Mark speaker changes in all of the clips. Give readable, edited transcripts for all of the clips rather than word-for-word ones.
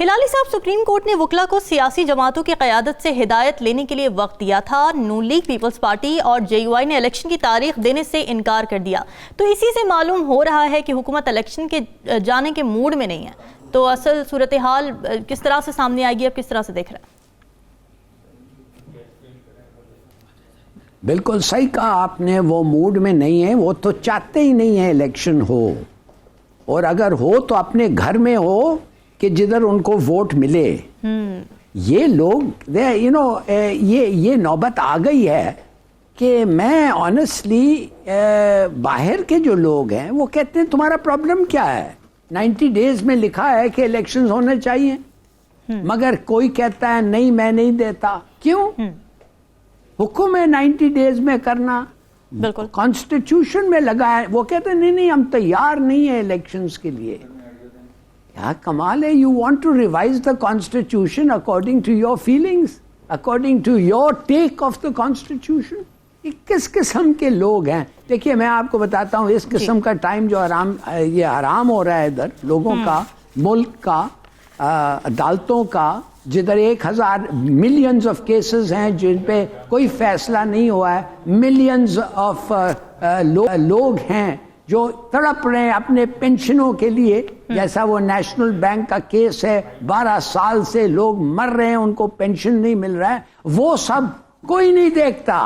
Speaker 1: हिलाली साहब, supreme court ने वकला को सियासी जमातों की क़यादत से हिदायत लेने के लिए वक्त दिया था। नून लीग, पीपल्स पार्टी और JUI ने इलेक्शन की तारीख देने से इनकार कर दिया। तो इसी से मालूम हो रहा है कि हुकूमत इलेक्शन के जाने के मूड में नहीं है। तो असल सूरत हाल किस तरह से सामने आएगी, अब किस तरह से देख रहे हैं?
Speaker 2: बिल्कुल सही कहा आपने, वो मूड में नहीं है। वो तो चाहते ही नहीं है इलेक्शन हो, और अगर हो तो अपने घर में हो कि जिधर उनको वोट मिले। ये लोग ये नौबत आ गई है कि मैं ऑनेस्टली बाहर के जो लोग हैं वो कहते हैं तुम्हारा प्रॉब्लम क्या है? 90 डेज में लिखा है कि इलेक्शंस होने चाहिए, मगर कोई कहता है नहीं मैं नहीं देता। क्यों? हुक्म है 90 डेज में करना,
Speaker 1: बिल्कुल
Speaker 2: कॉन्स्टिट्यूशन में लगा है। वो कहते हैं नहीं हम तैयार नहीं है इलेक्शंस के लिए। क्या कमाल है, you want to revise the constitution according to your feelings, according to your take of the constitution. किस किस्म के लोग हैं? देखिए मैं आपको बताता हूँ, इस किस्म का टाइम जो ये हराम हो रहा है इधर लोगों का, मुल्क का, अदालतों का, जिधर 1000 मिलियंस ऑफ केसेस हैं जिन पे कोई फैसला नहीं हुआ है। मिलियंस ऑफ लोग हैं जो तड़प रहे हैं अपने पेंशनों के लिए, जैसा वो नेशनल बैंक का केस है। 12 साल से लोग मर रहे हैं, उनको पेंशन नहीं मिल रहा है। वो सब कोई नहीं देखता,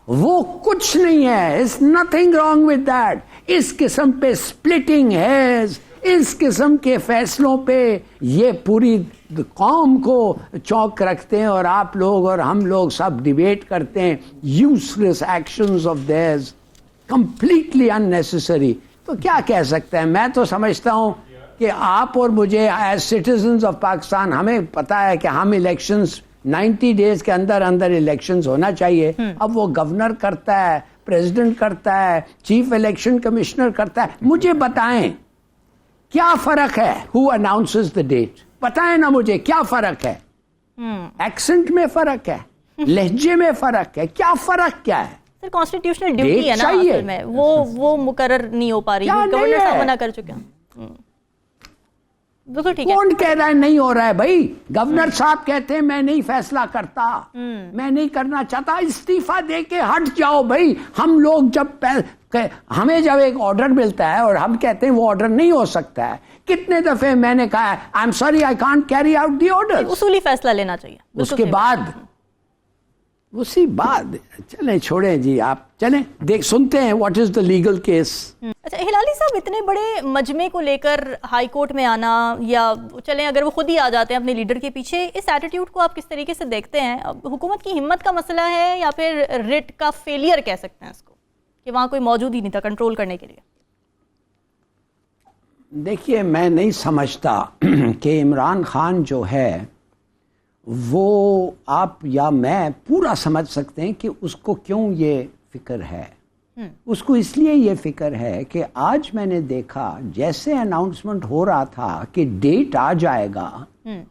Speaker 2: वो कुछ नहीं है। It's nothing wrong with that. इस किस्म पे स्प्लिटिंग है, इस किस्म के फैसलों पे ये पूरी कौम को चौंक रखते हैं, और आप लोग और हम लोग सब डिबेट करते हैं useless actions of theirs, completely unnecessary. तो क्या कह सकते हैं? मैं तो समझता हूं कि आप और मुझे एज सिटीजन्स ऑफ पाकिस्तान हमें पता है कि हम इलेक्शंस 90 डेज के अंदर अंदर इलेक्शंस होना चाहिए। अब वो गवर्नर करता है, प्रेसिडेंट करता है, चीफ इलेक्शन कमिश्नर करता है। मुझे बताएं क्या फर्क है? Who announces the date? बताएं ना मुझे, क्या फर्क है? एक्सेंट में फर्क है, लहजे में फर्क है, क्या फर्क क्या है?
Speaker 1: सर कॉन्स्टिट्यूशनल ड्यूटी है ना असल में, वो मुकर्रर नहीं हो पा रही, गवर्नर साहब मना कर चुके हैं। बिल्कुल ठीक है।
Speaker 2: कौन कह रहा है नहीं हो रहा है? भाई गवर्नर साहब कहते हैं मैं नहीं फैसला करता, मैं नहीं करना चाहता, इस्तीफा दे के हट जाओ। भाई हम लोग हमें जब एक ऑर्डर मिलता है और हम कहते हैं वो ऑर्डर नहीं हो सकता है, कितने दफे मैंने कहा I am sorry I can't carry out the order.
Speaker 1: उसूली फैसला लेना चाहिए।
Speaker 2: उसके बाद उसी बाद चलें, छोड़ें जी, आप चलें देख सुनते हैं what is the legal case.
Speaker 1: अच्छा हिलाली साहब, इतने बड़े मजमे को लेकर हाई कोर्ट में आना, या चलें अगर वो खुद ही आ जाते हैं अपने लीडर के पीछे, इस एटीट्यूड को आप किस तरीके से देखते हैं? अब हुकूमत की हिम्मत का मसला है या फिर रिट का फेलियर कह सकते हैं इसको, कि वहां कोई मौजूद ही नहीं था कंट्रोल करने के लिए?
Speaker 2: देखिए मैं नहीं समझता कि इमरान खान जो है वो आप या मैं पूरा समझ सकते हैं कि उसको क्यों ये फिक्र है। उसको इसलिए ये फिक्र है कि आज मैंने देखा जैसे अनाउंसमेंट हो रहा था कि डेट आ जाएगा,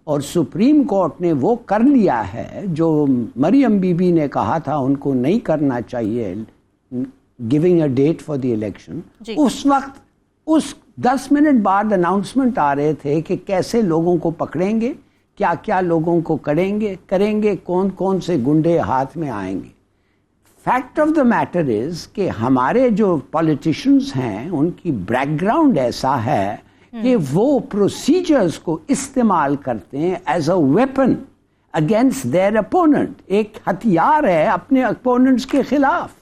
Speaker 2: और सुप्रीम कोर्ट ने वो कर लिया है जो मरियम बीबी ने कहा था उनको नहीं करना चाहिए, giving a date for the election. उस वक्त उस 10 मिनट बाद अनाउंसमेंट आ रहे थे कि कैसे लोगों को पकड़ेंगे, क्या क्या लोगों को करेंगे, कौन कौन से गुंडे हाथ में आएंगे। Fact of the matter is कि हमारे जो पॉलिटिशियंस हैं उनकी बैकग्राउंड ऐसा है कि वो प्रोसीजर्स को इस्तेमाल करते हैं as a weapon against their opponent. एक हथियार है अपने अपोनेंट्स के खिलाफ।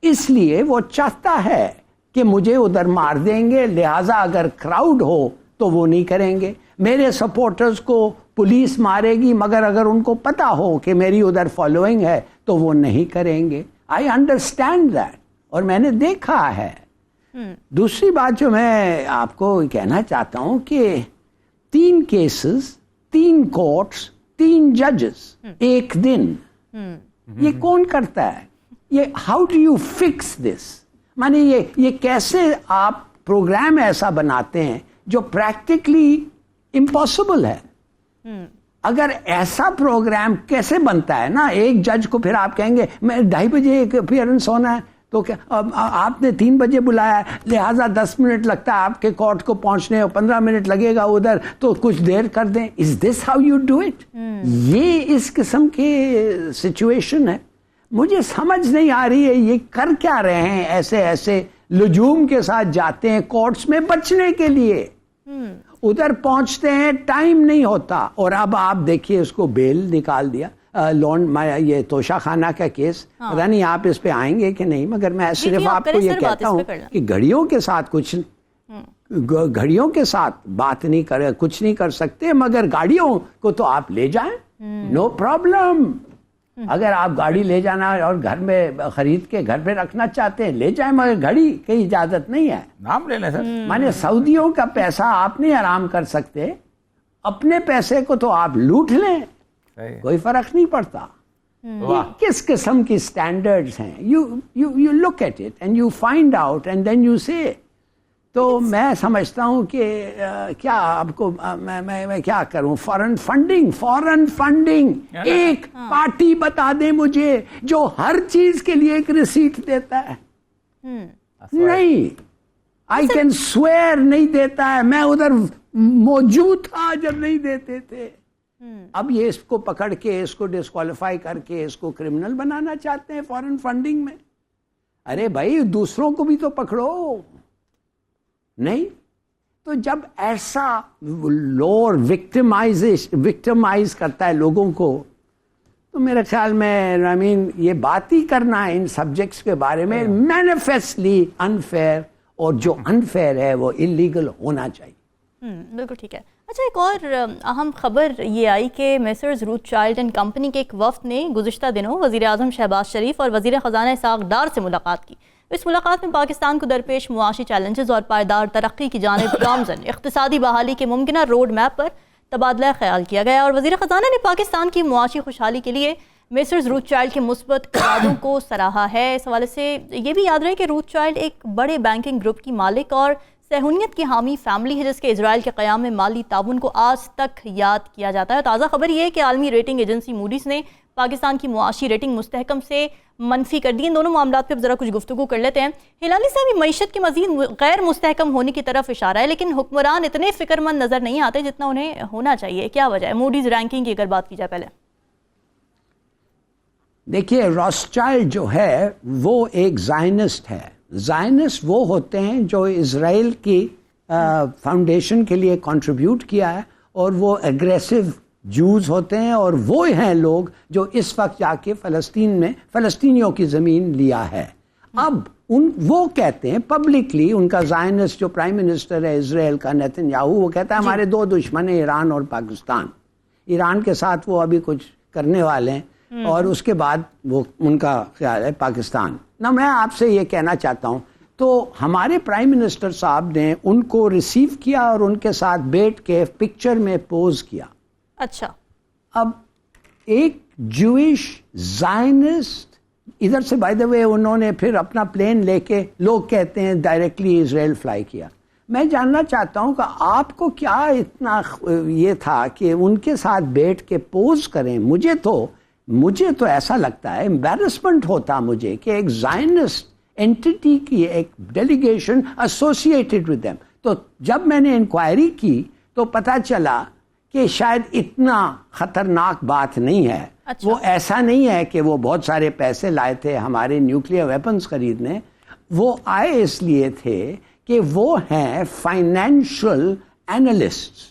Speaker 2: इसलिए वो चाहता है कि मुझे उधर मार देंगे, लिहाजा अगर क्राउड हो तो वो नहीं करेंगे। मेरे सपोर्टर्स को पुलिस मारेगी, मगर अगर उनको पता हो कि मेरी उधर फॉलोइंग है तो वो नहीं करेंगे। आई अंडरस्टैंड दैट, और मैंने देखा है। दूसरी बात जो मैं आपको कहना चाहता हूं कि 3 केसेस, 3 कोर्ट्स, 3 जजेस एक दिन, ये कौन करता है? ये how do you fix this? माने ये कैसे आप प्रोग्राम ऐसा बनाते हैं जो प्रैक्टिकली इम्पॉसिबल है? अगर ऐसा प्रोग्राम कैसे बनता है ना, एक जज को फिर आप कहेंगे मैं 2:30 बजे एक अपीयरेंस होना है, तो क्या आपने 3 बजे बुलाया, लिहाजा 10 मिनट लगता है आपके कोर्ट को पहुंचने और 15 मिनट लगेगा उधर, तो कुछ देर कर दें। Is this how you do it? ये इस किस्म की सिचुएशन है। मुझे समझ नहीं आ रही है ये कर क्या रहे हैं, ऐसे ऐसे लुजूम के साथ जाते हैं कोर्ट्स में बचने के लिए, उधर पहुंचते हैं टाइम नहीं होता। और अब आप देखिए उसको बेल निकाल दिया, लोन ये तोशा खाना का केस। पता नहीं आप इस पे आएंगे कि नहीं, मगर मैं सिर्फ आपको ये कहता हूं कि घड़ियों के साथ बात नहीं कर, कुछ नहीं कर सकते, मगर गाड़ियों को तो आप ले जाएं, नो प्रॉब्लम। अगर आप गाड़ी ले जाना और घर में खरीद के घर पे रखना चाहते हैं ले जाएं, मगर घड़ी की इजाजत नहीं है।
Speaker 3: नाम ले लें सर।
Speaker 2: माने सऊदियों का पैसा आप नहीं आराम कर सकते, अपने पैसे को तो आप लूट लें, कोई फर्क नहीं पड़ता। किस किस्म की स्टैंडर्ड्स हैं? You look at it and you find out and then you say. तो मैं समझता हूं कि क्या आपको मैं क्या करूं? फॉरेन फंडिंग एक पार्टी बता दे मुझे जो हर चीज के लिए एक रिसीट देता है। नहीं, आई कैन स्वेयर नहीं देता है। मैं उधर मौजूद था जब नहीं देते थे। अब ये इसको पकड़ के इसको डिस्क्वालीफाई करके इसको क्रिमिनल बनाना चाहते हैं फॉरेन फंडिंग में। अरे भाई दूसरों को भी तो पकड़ो। नहीं तो जब ऐसा लोअर विक्टिमाइज करता है लोगों को, तो मेरे ख्याल में आई मीन ये बात ही करना है इन सब्जेक्ट्स के बारे में मैनिफेस्टली अनफेयर, और जो अनफेयर है वो इलीगल होना चाहिए।
Speaker 1: बिल्कुल ठीक है। अच्छा, एक और अहम खबर ये आई कि मेसर्स रोथशाइल्ड एंड कंपनी के एक वफ्द ने गुज़िश्ता दिनों वज़ीर आज़म शहबाज शरीफ और वज़ीर ख़ज़ाना इसहाक़ डार से मुलाकात की। इस मुलाकात में पाकिस्तान को दरपेश मुआशी चैलेंजेस और पायदार तरक्की की जानिब गामज़न इक़्तिसादी बहाली के मुमकिना रोड मैप पर तबादला ख्याल किया गया। और वज़ीर ख़ज़ाना ने पाकिस्तान की मुआशी खुशहाली के लिए मेसर्स रोथशाइल्ड के मुस्बत इरादों को सराहा है। इस हवाले से ये भी याद रहे कि रोथशाइल्ड एक बड़े बैंकिंग ग्रुप की मालिक और सहूनियत की हामी फैमिली है, जिसके इजराइल के क़याम में माली ताउन को आज तक याद किया जाता है। ताज़ा खबर यह है कि आलमी रेटिंग एजेंसी मूडीज़ ने पाकिस्तान की मुआशी रेटिंग मुस्तहकम से मनफी कर दी। इन दोनों मामलों पर ज़रा कुछ गुफ्तगू कर लेते हैं। हिलाली साहब, मईशत की मजीद गैर मुस्तहकम होने की तरफ इशारा है, लेकिन हुक्मरान इतने फ़िक्रमंद नज़र नहीं आते जितना उन्हें होना चाहिए। क्या वजह है? मूडीज़ रैंकिंग की अगर बात की जाए पहले।
Speaker 2: देखिए, रॉथशाइल्ड जो है वो एक ज़ायनिस्ट है। ज़ायनिस्ट वो होते हैं जो इज़राइल की फाउंडेशन के लिए कंट्रीब्यूट किया है, और वो एग्रेसिव जूस होते हैं, और वो हैं लोग जो इस वक्त जाके फ़लस्तीन में फ़लस्तीनियों की ज़मीन लिया है। अब वो कहते हैं पब्लिकली, उनका ज़ायनिस्ट जो प्राइम मिनिस्टर है इज़राइल का नेतन्याहू, वो कहता है हमारे दो दुश्मन हैं, ईरान और पाकिस्तान। ईरान के साथ वो अभी कुछ करने वाले हैं, और उसके बाद वो उनका ख्याल है पाकिस्तान। ना मैं आपसे ये कहना चाहता हूँ, तो हमारे प्राइम मिनिस्टर साहब ने उनको रिसीव किया और उनके साथ बैठ के पिक्चर में पोज किया।
Speaker 1: अच्छा,
Speaker 2: अब एक जूइश ज़ायनिस्ट इधर से, बाय द वे, उन्होंने फिर अपना प्लेन लेके, लोग कहते हैं डायरेक्टली इजराइल फ्लाई किया। मैं जानना चाहता हूं कि आपको क्या इतना ये था कि उनके साथ बैठ के पोज करें? मुझे तो ऐसा लगता है, एम्बैरसमेंट होता मुझे कि एक ज़ायनिस्ट एंटिटी की एक डेलीगेशन एसोसिएटेड विद देम। तो जब मैंने इंक्वायरी की तो पता चला कि शायद इतना खतरनाक बात नहीं है। अच्छा। वो ऐसा नहीं है कि वो बहुत सारे पैसे लाए थे हमारे न्यूक्लियर वेपन्स खरीदने। वो आए इसलिए थे कि वो हैं फाइनेंशियल एनालिस्ट्स,